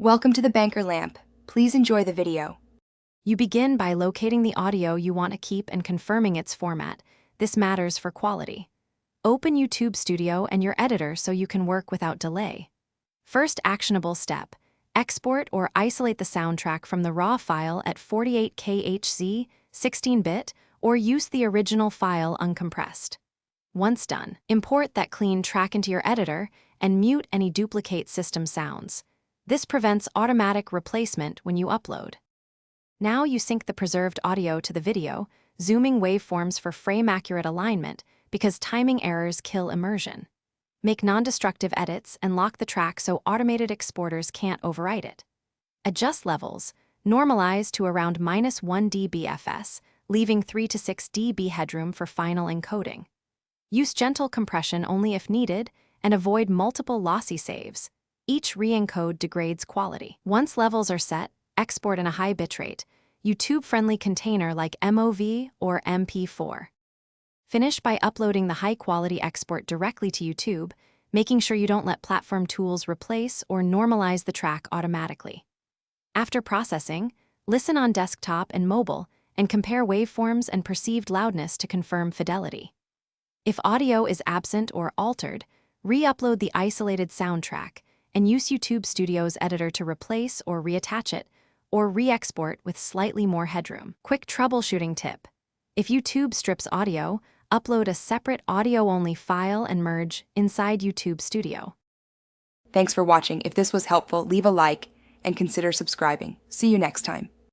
Welcome to the Banker Lamp. Please enjoy the video. You begin by locating the audio you want to keep and confirming its format. This matters for quality. Open YouTube Studio and your editor so you can work without delay. First actionable step: export or isolate the soundtrack from the raw file at 48K HZ, 16-bit, or use the original file uncompressed. Once done, import that clean track into your editor and mute any duplicate system sounds. This prevents automatic replacement when you upload. Now you sync the preserved audio to the video, zooming waveforms for frame-accurate alignment because timing errors kill immersion. Make non-destructive edits and lock the track so automated exporters can't overwrite it. Adjust levels, normalize to around -1 dBFS, leaving 3 to 6 dB headroom for final encoding. Use gentle compression only if needed and avoid multiple lossy saves. Each re-encode degrades quality. Once levels are set, export in a high bitrate, YouTube-friendly container like MOV or MP4. Finish by uploading the high-quality export directly to YouTube, making sure you don't let platform tools replace or normalize the track automatically. After processing, listen on desktop and mobile and compare waveforms and perceived loudness to confirm fidelity. If audio is absent or altered, re-upload the isolated soundtrack and use YouTube Studio's editor to replace or reattach it, or re-export with slightly more headroom. Quick troubleshooting tip: if YouTube strips audio, upload a separate audio-only file and merge inside YouTube Studio. Thanks for watching. If this was helpful, leave a like and consider subscribing. See you next time.